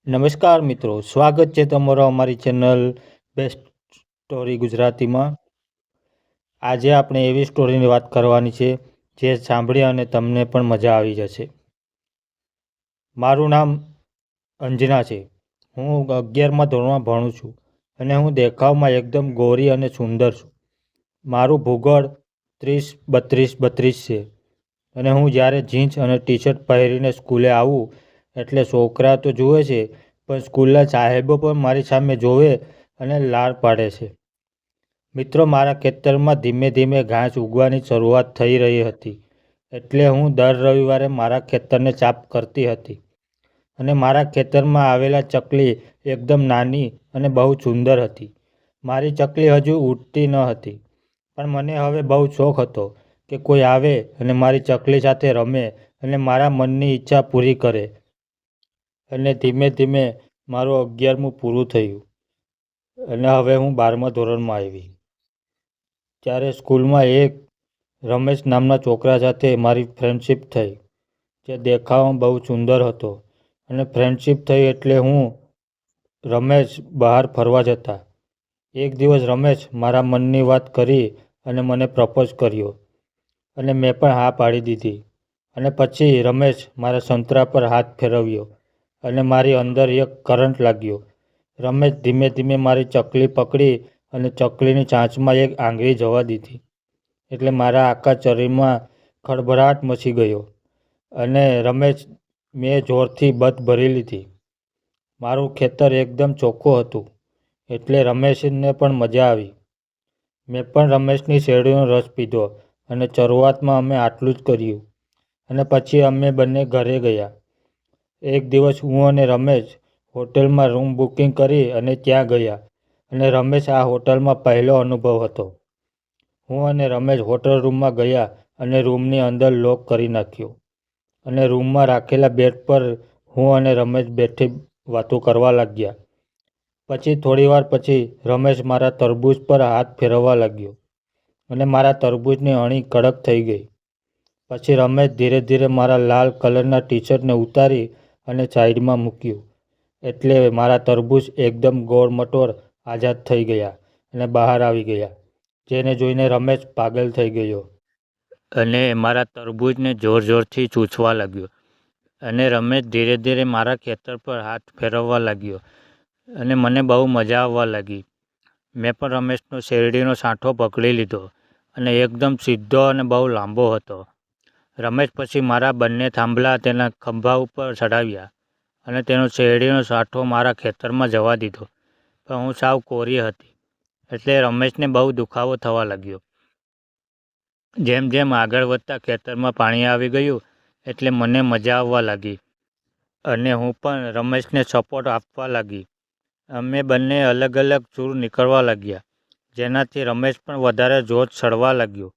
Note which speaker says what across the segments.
Speaker 1: નમસ્કાર મિત્રો, સ્વાગત છે તમારો અમારી ચેનલ બેસ્ટ સ્ટોરી ગુજરાતીમાં. આજે આપણે એવી સ્ટોરીની વાત કરવાની છે જે સાંભળી અને તમને પણ મજા આવી જશે. મારું નામ અંજના છે. હું 11મા ધોરણમાં ભણું છું અને હું દેખાવમાં એકદમ ગોરી અને સુંદર છું. મારું ભૂગોળ 30-32-32 છે અને હું જ્યારે જીન્સ અને ટી-શર્ટ પહેરીને સ્કૂલે આવું એટલે છોકરા તો જુએ છે, પણ સ્કૂલના સાહેબો પણ મારી સામે જોવે અને લાડ પાડે છે. મિત્રો, મારા ખેતરમાં ધીમે ધીમે ઘાસ ઉગવાની શરૂઆત થઈ રહી હતી, એટલે હું દર રવિવારે મારા ખેતરને સાફ કરતી હતી. અને મારા ખેતરમાં આવેલા ચકલી એકદમ નાની અને બહુ સુંદર હતી. મારી ચકલી હજુ ઉડતી ન હતી, પણ મને હવે બહુ શોખ હતો કે કોઈ આવે અને મારી ચકલી સાથે રમે અને મારા મનની ઈચ્છા પૂરી કરે. અને ધીમે ધીમે મારું 11મું પૂરું થયું અને હવે હું 12મા ધોરણમાં આવી. ત્યારે સ્કૂલમાં એક રમેશ નામના છોકરા સાથે મારી ફ્રેન્ડશિપ થઈ, જે દેખાવમાં બહુ સુંદર હતો. અને ફ્રેન્ડશિપ થઈ એટલે હું રમેશ બહાર ફરવા જતા. એક દિવસ રમેશ મારા મનની વાત કરી અને મને પ્રપોઝ કર્યો અને મેં પણ હા પાડી દીધી. અને પછી રમેશ મારા સંતરા પર હાથ ફેરવ્યો અને મારી અંદર એક કરંટ લાગ્યો. રમેશ ધીમે ધીમે મારી ચકલી પકડી અને ચકલીની ચાંચમાં એક આંગળી જવા દીધી, એટલે મારા આખા શરીરમાં ખળભળાટ મચી ગયો. અને રમેશ મેં જોરથી બથ ભરી લીધી. મારું ખેતર એકદમ ચોખ્ખું હતું, એટલે રમેશને પણ મજા આવી. મેં પણ રમેશની શેરડીનો રસ પીધો અને શરૂઆતમાં અમે આટલું જ કર્યું. અને પછી અમે બંને ઘરે ગયા. એક દિવસ હું અને રમેશ હોટલમાં રૂમ બુકિંગ કરી અને ત્યાં ગયા. અને રમેશ આ હોટલમાં પહેલો અનુભવ હતો. હું અને રમેશ હોટલ રૂમમાં ગયા અને રૂમની અંદર લોક કરી નાખ્યો. અને રૂમમાં રાખેલા બેડ પર હું અને રમેશ બેઠી વાતો કરવા લાગ્યા. પછી થોડીવાર પછી રમેશ મારા તરબૂચ પર હાથ ફેરવવા લાગ્યો અને મારા તરબૂચની અણી કડક થઈ ગઈ. પછી રમેશ ધીરે ધીરે મારા લાલ કલરના ટી-શર્ટને ઉતારી અને સાઈડમાં મૂક્યું, એટલે મારા તરબૂચ એકદમ ગોળ મટોળ આઝાદ થઈ ગયા અને બહાર આવી ગયા, જેને જોઈને રમેશ પાગલ થઈ ગયો અને મારા તરબૂચને જોર જોરથી ચૂસવા લાગ્યો. અને રમેશ ધીરે ધીરે મારા ખેતર પર હાથ ફેરવવા લાગ્યો અને મને બહુ મજા આવવા લાગી. મેં પણ રમેશનો શેરડીનો સાંઠો પકડી લીધો અને એકદમ સીધો અને બહુ લાંબો હતો. રમેશ પછી મારા બંને થાંભલા તેના ખભા ઉપર ચડાવ્યા અને તેનો શેરડીનો સાંઠો મારા ખેતરમાં જવા દીધો. પણ હું સાવ કોરી હતી, એટલે રમેશને બહુ દુખાવો થવા લાગ્યો. જેમ જેમ આગળ વધતા ખેતરમાં પાણી આવી ગયું એટલે મને મજા આવવા લાગી અને હું પણ રમેશને સપોર્ટ આપવા લાગી. અમે બંને અલગ અલગ સૂર નીકળવા લાગ્યા, જેનાથી રમેશ પણ વધારે જોશ ચડવા લાગ્યો.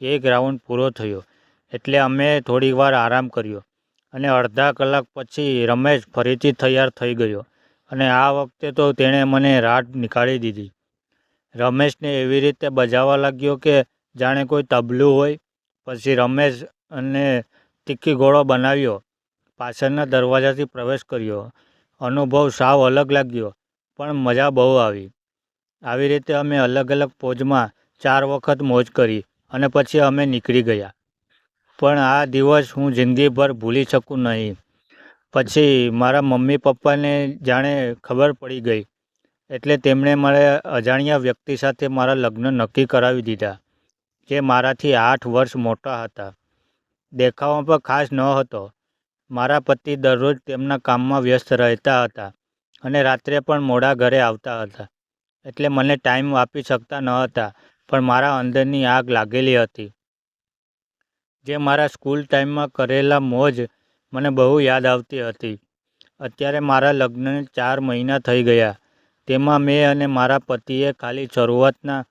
Speaker 1: એક રાઉન્ડ પૂરો થયો એટલે અમે થોડીવાર આરામ કર્યો અને અડધા કલાક પછી રમેશ ફરીથી તૈયાર થઈ ગયો અને આ વખતે તો તેણે મને રાડ નીકાળી દીધી. રમેશને એવી રીતે બજાવવા લાગ્યો કે જાણે કોઈ તબલું હોય. પછી રમેશ અને તીખી ગોળો બનાવ્યો, પાછળના દરવાજાથી પ્રવેશ કર્યો. અનુભવ સાવ અલગ લાગ્યો, પણ મજા બહુ આવી. આવી રીતે અમે અલગ અલગ પોઝમાં 4 વખત મોજ કરી અને પછી અમે નીકળી ગયા. પણ આ દિવસ હું જિંદગીભર ભૂલી શકું નહીં. પછી મારા મમ્મી પપ્પાને જાણે ખબર પડી ગઈ, એટલે તેમણે મારા અજાણ્યા વ્યક્તિ સાથે મારા લગ્ન નક્કી કરાવી દીધા, જે મારાથી 8 વર્ષ મોટા હતા. દેખાવમાં પણ ખાસ ન હતો. મારા પતિ દરરોજ તેમના કામમાં વ્યસ્ત રહેતા હતા અને રાત્રે પણ મોડા ઘરે આવતા હતા, એટલે મને ટાઈમ આપી શકતા ન હતા. પણ મારા અંદરની આગ લાગેલી હતી. જે મારા સ્કૂલ ટાઈમમાં કરેલા મોજ મને બહુ યાદ આવતી હતી. અત્યારે મારા લગ્નને 4 મહિના થઈ ગયા. તેમાં મેં અને મારા પતિએ ખાલી શરૂઆતના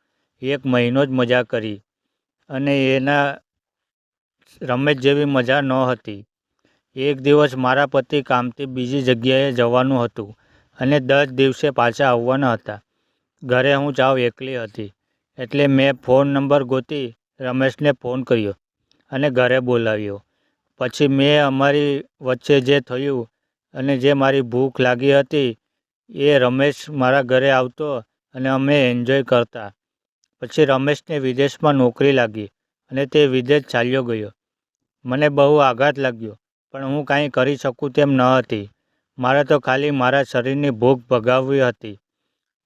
Speaker 1: 1 મહિનો જ મજા કરી અને એના રમેશ જેવી મજા નહોતી. એક દિવસ મારા પતિ કામથી બીજી જગ્યાએ જવાનું હતું અને 10 દિવસે પાછા આવવાના હતા. ઘરે હું સાવ એકલી હતી, એટલે મેં ફોન નંબર ગોતી રમેશને ફોન કર્યો અને ઘરે બોલાવ્યો. પછી મેં અમારી વચ્ચે જે થયું અને જે મારી ભૂખ લાગી હતી એ રમેશ મારા ઘરે આવતો અને અમે એન્જોય કરતા. પછી રમેશને વિદેશમાં નોકરી લાગી અને તે વિદેશ ચાલ્યો ગયો. મને બહુ આઘાત લાગ્યો, પણ હું કાંઈ કરી શકું તેમ ન હતી. મારે તો ખાલી મારા શરીરની ભૂખ ભગાવવી હતી,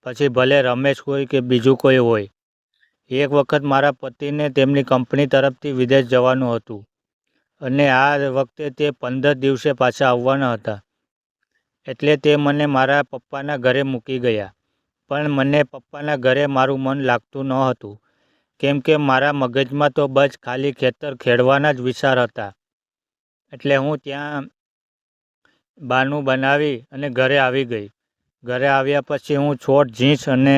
Speaker 1: પછી ભલે રમેશ હોય કે બીજું કોઈ હોય. એક વખત મારા પતિને તેમની કંપની તરફથી વિદેશ જવાનું હતું અને આ વખતે તે 15 દિવસે પાછા આવવાના હતા. એટલે તે મને મારા પપ્પાના ઘરે મૂકી ગયા. પણ મને પપ્પાના ઘરે મારું મન લાગતું ન હતું, કેમ કે મારા મગજમાં તો બસ ખાલી ખેતર ખેડવાના જ વિચાર હતા. એટલે હું ત્યાં બહાનું બનાવી અને ઘરે આવી ગઈ. ઘરે આવ્યા પછી હું શોર્ટ જીન્સ અને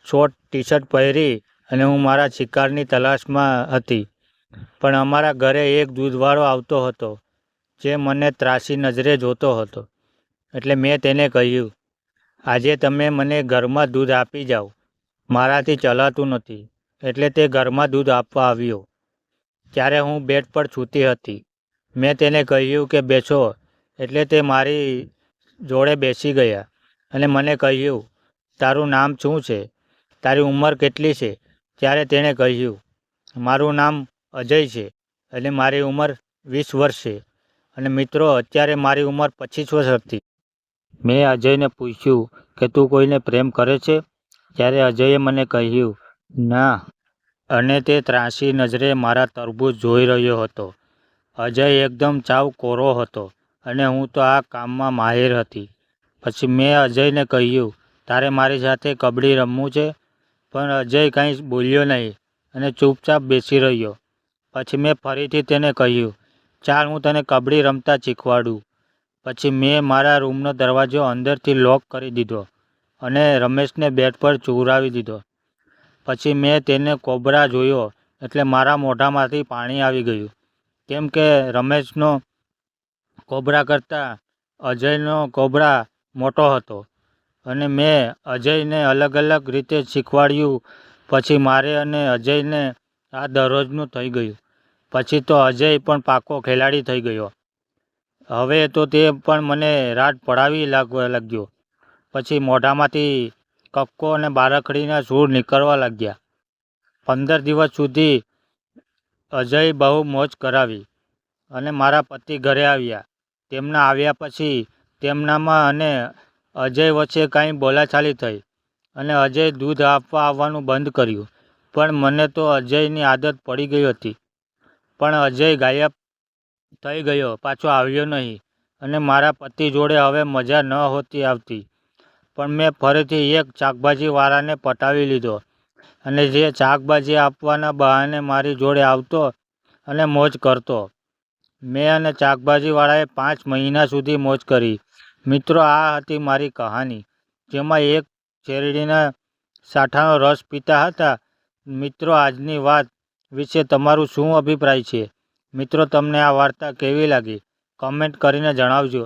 Speaker 1: શોર્ટ ટી શર્ટ પહેરી અને હું મારા શિકારની તલાશમાં હતી. પણ અમારા ઘરે એક દૂધવાળો આવતો હતો જે મને ત્રાસી નજરે જોતો હતો. એટલે મેં તેને કહ્યું, આજે તમે મને ઘરમાં દૂધ આપી જાઓ, મારાથી ચલાતું નથી. એટલે તે ઘરમાં દૂધ આપવા આવ્યો. ત્યારે હું બેડ પર સૂતી હતી. મેં તેને કહ્યું કે બેસો, એટલે તે મારી જોડે બેસી ગયા અને મને કહ્યું, તારું નામ શું છે? તારી ઉંમર કેટલી છે? ત્યારે તેણે કહ્યું, મારું નામ અજય છે અને મારી ઉંમર 20 વર્ષ છે. અને મિત્રો, અત્યારે મારી ઉંમર 25 વર્ષ હતી. મેં અજયને પૂછ્યું કે તું કોઈને પ્રેમ કરે છે? ત્યારે અજયે મને કહ્યું, ના. અને તે ત્રાસી નજરે મારા તરબૂચ જોઈ રહ્યો હતો. અજય એકદમ ચાવ કોરો હતો અને હું તો આ કામમાં માહિર હતી. પછી મેં અજયને કહ્યું, તારે મારી સાથે કબડ્ડી રમવું છે? પણ અજય કંઈ બોલ્યો નહીં અને ચૂપચાપ બેસી રહ્યો. પછી મેં ફરીથી તેને કહ્યું, ચાલ હું તને કબડ્ડી રમતા શીખવાડું. પછી મેં મારા રૂમનો દરવાજો અંદરથી લોક કરી દીધો અને રમેશને બેડ પર ચૂરાવી દીધો. પછી મેં તેને કોબરા જોયો એટલે મારા મોઢામાંથી પાણી આવી ગયું, કેમ કે રમેશનો કોબરા કરતાં અજયનો કોબરા મોટો હતો. અને મેં અજયને અલગ અલગ રીતે શીખવાડ્યું. પછી મારે અને અજયને આ દરરોજનું થઈ ગયું. પછી તો અજય પણ પાકો ખેલાડી થઈ ગયો. હવે તો તે પણ મને રાડ પડાવી લાગ્યો. પછી મોઢામાંથી કક્કો અને બારાખડીના સૂર નીકળવા લાગ્યા. 15 દિવસ સુધી અજય બહુ મોજ કરાવી અને મારા પતિ ઘરે આવ્યા. તેમના આવ્યા પછી તેમનામાં અને અજય વચ્ચે કાંઈ બોલાચાલી થઈ અને અજય દૂધ આપવા આવવાનું બંધ કર્યું. પણ મને તો અજયની આદત પડી ગઈ હતી. પણ અજય ગાયબ થઈ ગયો, પાછો આવ્યો નહીં અને મારા પતિ જોડે હવે મજા નહોતી આવતી. પણ મેં ફરીથી એક શાકભાજીવાળાને પટાવી લીધો અને જે શાકભાજી આપવાના બહાને મારી જોડે આવતો અને મોજ કરતો. મેં અને શાકભાજીવાળાએ 5 મહિના સુધી મોજ કરી. મિત્રો, આ હતી મારી કહાની, જેમાં એક શેરડીના સાઠાનો રસ પીતા હતા. મિત્રો, આજની વાત વિશે તમારું શું અભિપ્રાય છે? મિત્રો, તમને આ વાર્તા કેવી લાગી? કમેન્ટ કરીને જણાવજો.